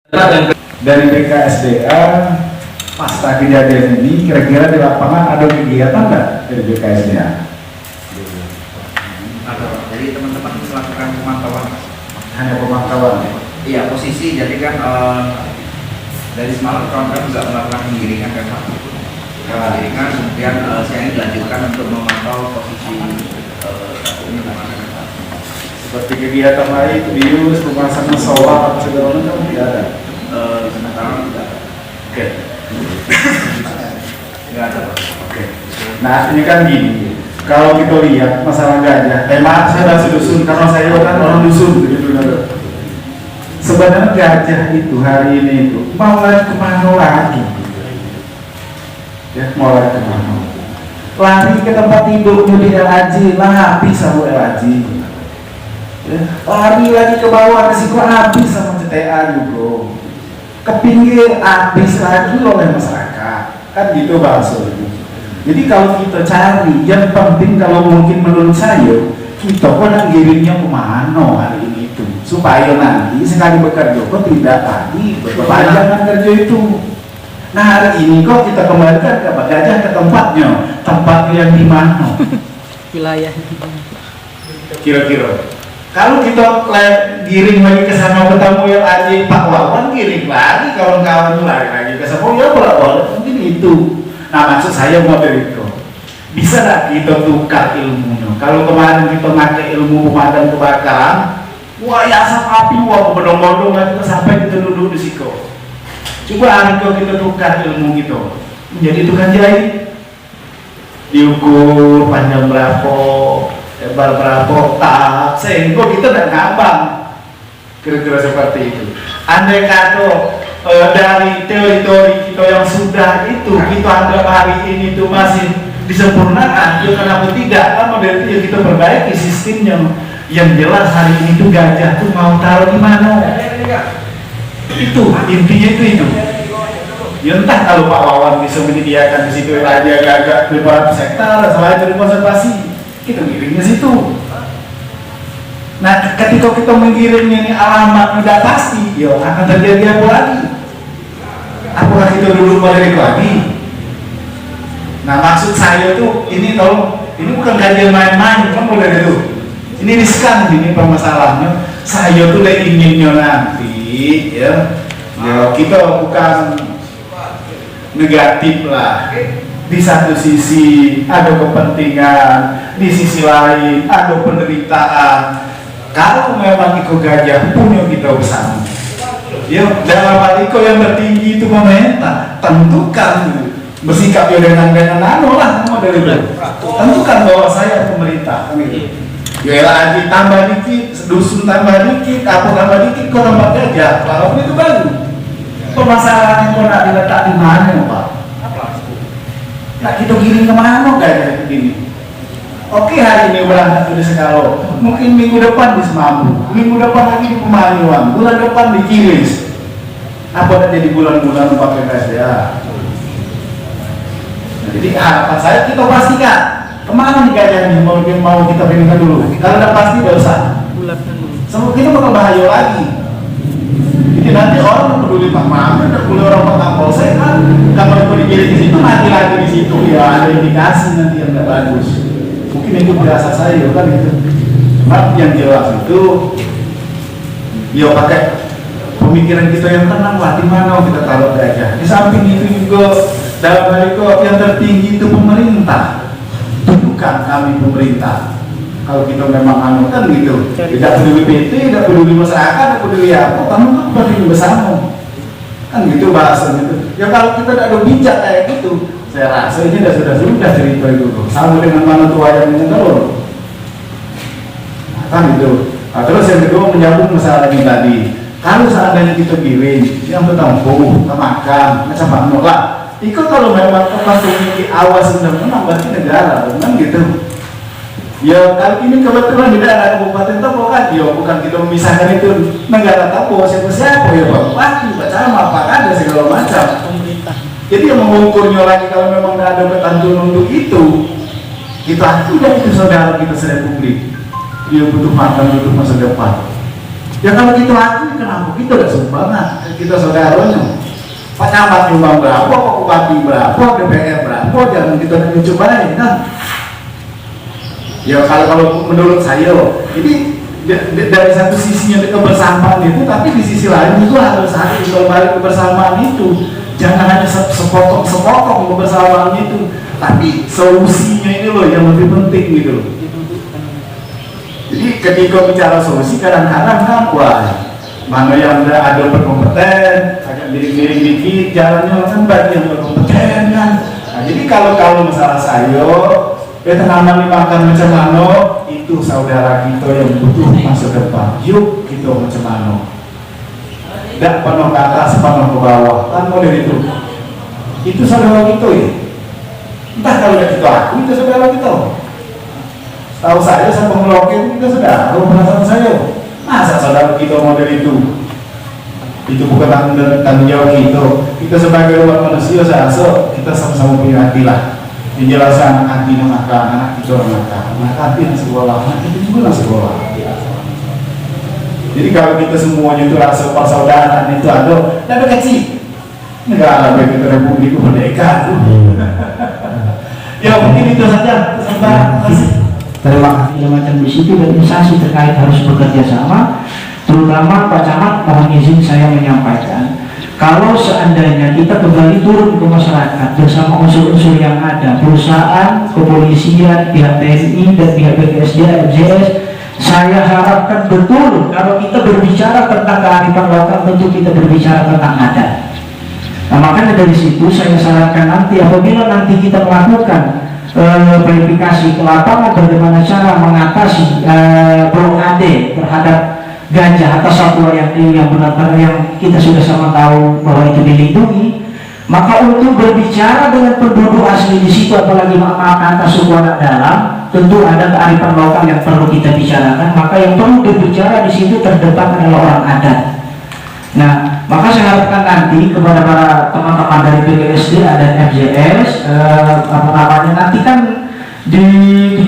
Dari BKSDA pasca kejadian ini kira-kira di lapangan ada kegiatan nggak dari BKSDA? Jadi teman-teman melakukan pemantauan. Hanya pemantauan. Iya, posisi jadi kan dari semalam kawan-kawan juga melakukan penggiringan kan Pak. Penggiringan kemudian saya ini dilanjutkan untuk memantau posisi ini kemana kan Pak. Seperti kegiatan lain, bius, pemasangan solar, segala macam tidak ada. Sementara tidak ada. Oke. Tidak ada Pak. Oke. Nah ini kan gini, kalau kita lihat masalah gajah, maaf saya masih dusun karena saya kan orang dusun gitu. Sebenarnya gajah itu hari ini itu mau lari kemana lagi? Ya mau lari kemana? Lari ke tempat tidurnya di LAJ lah, habis sama LAJ. Ya, lari lagi ke bawah ke situ habis sama CTA juga. Ke pinggir habis lagi oleh masyarakat. Kan gitu bahasanya. Jadi kalau kita cari, yang penting kalau mungkin menurut saya kita kok giringnya kemana hari ini itu supaya nanti sekali bekerja kok tidak lagi berpanjangan kerja itu. Nah hari ini kok kita kembalikan ke gajah ke tempatnya yang di mana? Wilayah. Kira-kira. Kalau kita giring lagi ke sana ketemu yang aja Pak Wawan giring lagi kawan-kawan lari lagi ke sana ya boleh mungkin itu. Nah maksud saya mau dari itu bisa tak kita tukar ilmunya? Kalau kemarin kita pakai ilmu pemadam kebakaran, wah ya asap api, wah bodong-bodong kita sampai kita duduk di situ. Coba hari kita tukar ilmu gitu menjadi tukang jahit, diukur panjang berapa, lebar berapa, tak sehingga kita tidak ngabang. Kira-kira seperti itu. Andai kata dari teori-teori kita yang sudah itu kita anggap hari ini itu masih disempurnakan, ya kenapa tidak? Kan model itu ya kita perbaiki sistemnya. Yang jelas hari ini tuh gajah tuh mau taruh di mana? Itu intinya itu. Ya entah kalau Pak Wawan bisa menyediakan di situ aja agak 500 hektar selain dari konservasi, kita ngirimnya situ. Nah, ketika kita mengirimnya ini alamat tidak pasti, ya akan terjadi apa lagi? Apakah kita dulu balik lagi? Nah, maksud saya tuh ini bukan kajian main-main, kan udah itu. Ini riskan ini permasalahannya. Saya tuh inginnya nanti, ya kita bukan negatif lah. Di satu sisi ada kepentingan, di sisi lain ada penderitaan. Kalau memang ikut gajah punya kita bersama, ya dalam hal itu yang tertinggi itu pemerintah tentukan bersikap ya dengan lah dari itu. Tentukan bahwa saya pemerintah gitu. Ya lagi tambah dikit, dusun tambah dikit, apa tambah dikit, kok tambah gajah, walaupun itu baru. Permasalahan kok nak diletak di mana Pak? Nah kita giring kemana gajah begini? Oke hari ini berangkat dari Sekalo, mungkin minggu depan di Semambu, minggu depan lagi di Pemanyuan, bulan depan di Kilis. Apa jadi bulan-bulan pakai BKSDA? Nah, jadi harapan saya kita pastikan kemana nih gajahnya mau kita pilihkan dulu. Kalau udah pasti udah usah. Semua kita bakal bahaya lagi. Jadi nanti orang peduli Pak Maman, peduli orang Pak Kapolsek kan, kalau mau digiring di situ mati lagi di situ ya ada indikasi nanti yang nggak bagus. Mungkin itu biasa saya kan itu. Cuma yang jelas itu ya pakai pemikiran kita yang tenang lah, di mana kita taruh gajah. Di samping itu juga dalam hal itu yang tertinggi itu pemerintah. Tunjukkan kami pemerintah. Kalau kita memang anu kan gitu, tidak peduli PT, tidak peduli masyarakat, tidak peduli apa, kamu kan peduli bersama. Kan gitu bahasanya itu. Ya kalau kita tidak ada bijak kayak gitu, saya rasa ini sudah cerita itu sama dengan mana tua yang mengeluh. Nah, kan itu. Nah, terus yang kedua menyambung masalah ini tadi. Kalau seandainya kita giring, yang bertempuh, makan, macam mana lah. Itu kalau memang memiliki awas undang-undang berarti negara, kan gitu. Ya kali ini kebetulan di daerah Kabupaten Tebo kan, ya bukan kita memisahkan itu negara Tebo siapa ya Pak, pasti baca apa ada segala macam. Jadi yang mengukurnya lagi kalau memang tidak ada ketentuan untuk itu, kita tidak itu saudara kita serepublik. Dia butuh makan, butuh masa depan. Ya kalau kita akui, kenapa kita udah sumbangan? Kita saudaranya. Pak Camat nyumbang berapa, Pak Bupati berapa, DPR berapa, jangan kita cobain kan? Ya kalau menurut saya, ini dari satu sisinya kebersamaan itu, tapi di sisi lain itu harus ada kembali kebersamaan itu. Jangan hanya sepotong kebersamaan itu, tapi solusinya ini loh yang lebih penting gitu loh. Jadi ketika bicara solusi kadang-kadang kan wah, mana yang ada berkompeten, agak miring-miring dikit jalannya kan bagi yang berkompeten kan. Nah, jadi kalau masalah sayur, tanaman dimakan macam mana, itu saudara kita yang butuh masa depan. Yuk kita macam mana. Tidak penuh ke atas, penuh ke bawah, kan model itu. Itu saudara kita ya. Entah kalau kita aku, itu saudara kita. Tahu saya pengelokin, kita saudara, perasaan saya. Masa saudara kita model itu? Itu bukan tanggung jawab kita. Kita sebagai umat manusia, kita sama-sama punya hati lah. Penjelasan anak nakal, anak kita orang nakal, anak hati yang sekolah, anak itu juga sekolah. Jadi kalau kita semuanya itu rasa persaudaraan itu ada, tapi kecil negara bagi kita Republik Merdeka. Ya mungkin itu saja kesempatan. Terima kasih macam di situ dan instansi terkait harus bekerja sama, terutama Pak Camat. Mohon izin saya menyampaikan, kalau seandainya kita kembali turun ke masyarakat bersama unsur-unsur yang ada, perusahaan, kepolisian, pihak TNI dan pihak BPSD, MJS, saya harapkan betul kalau kita berbicara tentang kearifan lokal, tentu kita berbicara tentang adat. Nah, makanya dari situ saya sarankan nanti apabila nanti kita melakukan verifikasi ke lapangan bagaimana cara mengatasi blokade terhadap gajah atau satwa yang benar-benar yang kita sudah sama tahu bahwa itu dilindungi, maka untuk berbicara dengan penduduk asli di situ, apalagi maaf atas suku anak dalam, tentu ada kearifan lokal yang perlu kita bicarakan. Maka yang perlu berbicara di situ terdepan adalah orang adat. Nah, maka saya harapkan nanti kepada para teman-teman dari BPSD dan FJS, nanti kan di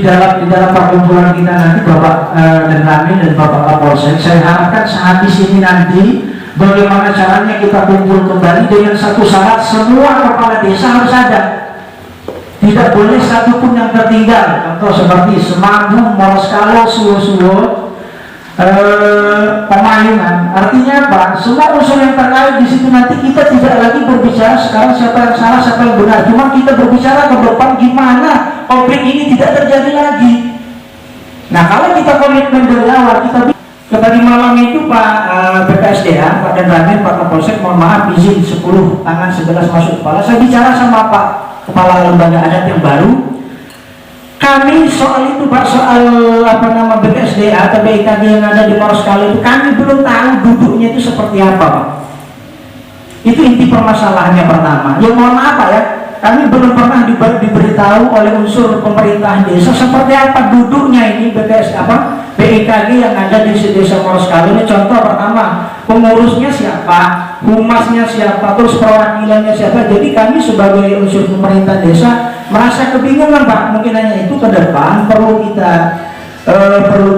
dalam perkumpulan kita nanti Bapak dan kami dan Bapak Kapolsek, saya harapkan saat di sini nanti bagaimana caranya kita kumpul kembali dengan satu syarat, semua kepala desa harus ada. Tidak boleh satupun yang tertinggal. Contoh seperti Semanggung, Moraskalo, Suwo-Suwo, Pemayungan. Artinya apa? Semua unsur yang terkait di situ nanti kita tidak lagi berbicara sekarang siapa yang salah, siapa yang benar. Cuma kita berbicara ke depan gimana konflik ini tidak terjadi lagi. Nah, kalau kita komitmen dari awal, kita tadi malam itu Pak BPSDA, Pak Danramil, Pak Kapolsek, mohon maaf izin 10 tangan 11 masuk kepala. Saya bicara sama Pak Kepala Lembaga Adat yang baru. Kami soal itu Pak, soal BPSDA atau BIKG yang ada di Moraskalo itu, kami belum tahu duduknya itu seperti apa Pak. Itu inti permasalahannya pertama. Ya mohon maaf Pak ya, kami belum pernah diberitahu oleh unsur pemerintahan desa seperti apa duduknya ini BIKG yang ada di desa Moraskalo ini. Contoh pertama, pengurusnya siapa, humasnya siapa, terus perwakilannya siapa. Jadi kami sebagai unsur pemerintah desa merasa kebingungan Pak. Mungkin hanya itu ke depan perlu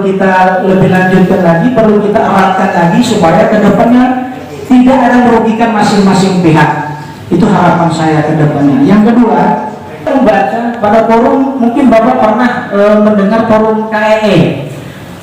kita lebih lanjutkan lagi, perlu kita eratkan lagi supaya ke depannya tidak ada merugikan masing-masing pihak. Itu harapan saya ke depannya. Yang kedua, membaca pada forum, mungkin Bapak pernah mendengar forum KEE.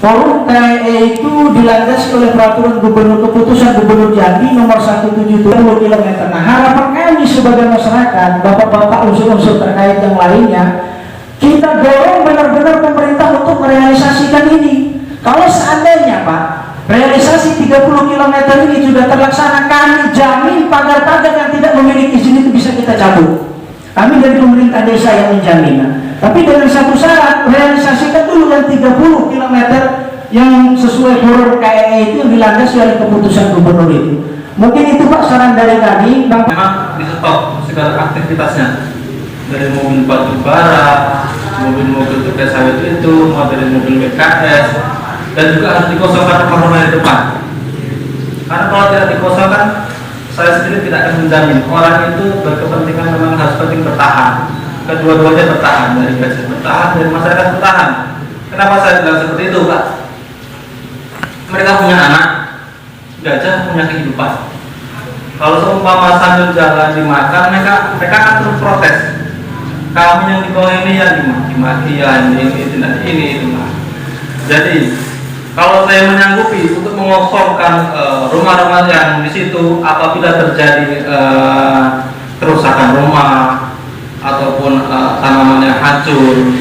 Forum KEE itu dilandasi oleh peraturan gubernur, keputusan Gubernur Jambi nomor 172 km. Nah, harapan kami sebagai masyarakat, bapak-bapak unsur-unsur terkait yang lainnya, kita dorong benar-benar pemerintah untuk merealisasikan ini. Kalau seandainya Pak, realisasi 30 km ini sudah terlaksana, kami jamin pagar-pagar yang tidak memiliki izin itu bisa kita cabut. Kami dari pemerintah desa yang menjamin. Tapi dengan satu syarat, realisasikan dulu yang 30 km yang sesuai forum KEE itu yang dilandasi oleh keputusan gubernur itu. Mungkin itu Pak saran dari kami. Memang di stop segala aktivitasnya, dari mobil batu bara, mobil-mobil tukar sawit itu, mobil BKS, dan juga harus dikosongkan rumah-rumah di depan. Karena kalau tidak dikosongkan, saya sendiri tidak akan menjamin orang itu berkepentingan memang harus penting bertahan. Kedua-duanya bertahan, dari gajah bertahan, dari masyarakat bertahan. Kenapa saya bilang seperti itu Pak? Mereka punya anak, gajah punya kehidupan. Kalau seumpama sambil jalan dimakan, mereka akan terus protes. Kami yang di bawah ini yang dimaki-maki, ini itu. Jadi kalau saya menyanggupi untuk mengosongkan rumah-rumah yang di situ apabila terjadi kerusakan rumah ataupun tanaman yang hancur,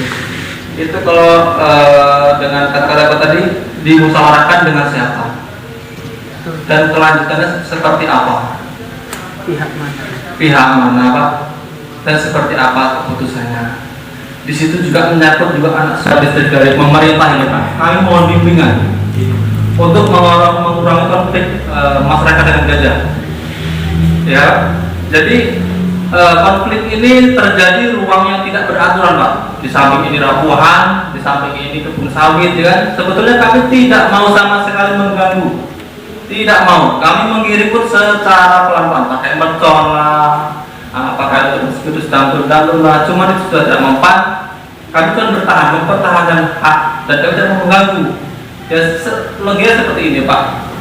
itu kalau dengan kata-kata tadi dimusyawarahkan dengan siapa dan kelanjutannya seperti apa, pihak mana Pak, dan seperti apa keputusannya. Di situ juga menyangkut juga anak statistik dari pemerintah ini Pak. Kami mohon bimbingan untuk mengurangi konflik masyarakat dengan gajah. Ya, jadi konflik ini terjadi ruang yang tidak beraturan Pak. Di samping ini rapuhan, di samping ini kebun sawit, ya kan? Sebetulnya kami tidak mau sama sekali mengganggu, tidak mau. Kami mengirim pun secara pelan-pelan, pakai mercon lah, apakah itu sedang lah, cuma itu sudah tidak mempan. Kami kan mempertahankan hak dan kami tidak mengganggu. Ya, logiknya seperti ini Pak.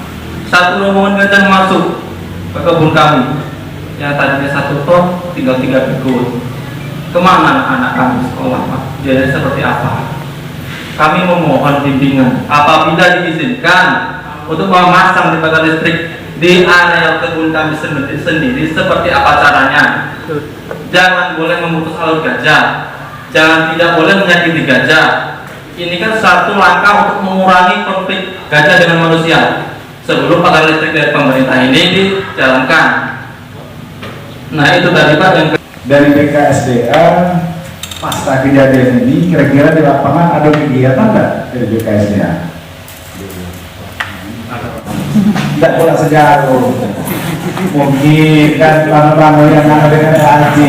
Satu rombongan gajah masuk ke kebun kami, yang tadinya 1 ton tinggal 3 pikul. Kemana anak kami sekolah Pak? Jadi seperti apa? Kami memohon bimbingan apabila diizinkan untuk memasang di baterai listrik di area kebun kami sendiri seperti apa caranya. Jangan boleh memutus alur gajah, jangan tidak boleh menyakiti gajah. Ini kan satu langkah untuk mengurangi konflik gajah dengan manusia sebelum baterai listrik dari pemerintah ini dijalankan. Nah itu tadi Pak yang Dari BKSDA pasca kejadian ini kira-kira di lapangan ada kegiatan nggak dari BKSDA? Tidak boleh sejago. Mungkin kan lama-lama yang ada dengan haji.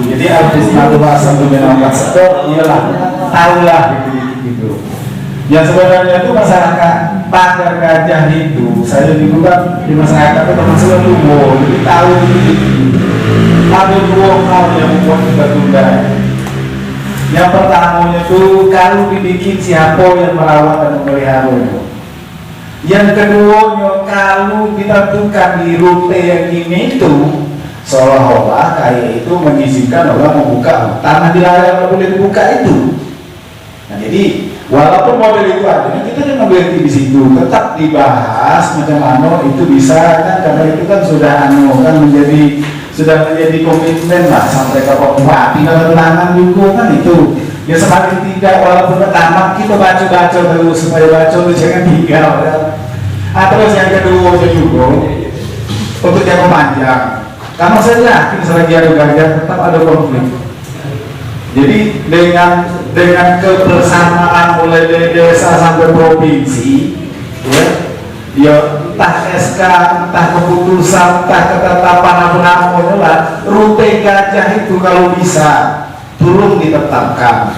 Jadi artis Naluwa sampai dengan stok, iyalah, tahulah gitu. Yang sebenarnya itu masyarakat pagar gajah itu, saya juga di masyarakat itu termasuk luwo, jadi tahu ada 2 hal yang membuat kita tunda. Yang pertama itu kalau dibikin siapa yang merawat dan memelihara itu. Yang kedua kalau ditentukan di rute yang ini itu seolah-olah kayak itu mengizinkan orang membuka tanah di layar boleh dibuka itu. Nah jadi walaupun model itu ada, kita jangan berhenti di situ, tetap dibahas macam mana itu bisa kan, karena itu kan sudah sudah menjadi komitmen lah sampai ke Papua, tinggal tenangan juga kan itu. Ya semakin tidak walaupun pertama kita baca-baca terus supaya baca itu jangan tinggal ya. Terus yang kedua juga untuk jangka panjang. Karena saya yakin selagi ada gajah tetap ada konflik. Jadi dengan kebersamaan mulai dari desa sampai provinsi, ya entah SK, entah keputusan, entah ketetapan apa-apa lah, rute gajah itu kalau bisa turun ditetapkan.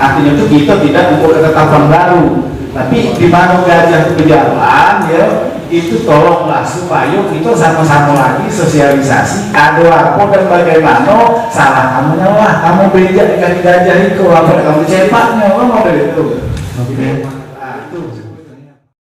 Artinya itu kita tidak membuat ketetapan baru, tapi di mana gajah itu berjalan, ya itu tolonglah supaya kita sama-sama lagi sosialisasi ada apa dan bagaimana salah kamu lah, kamu bejak dengan gajah itu apa kamu cepatnya, mau dari itu.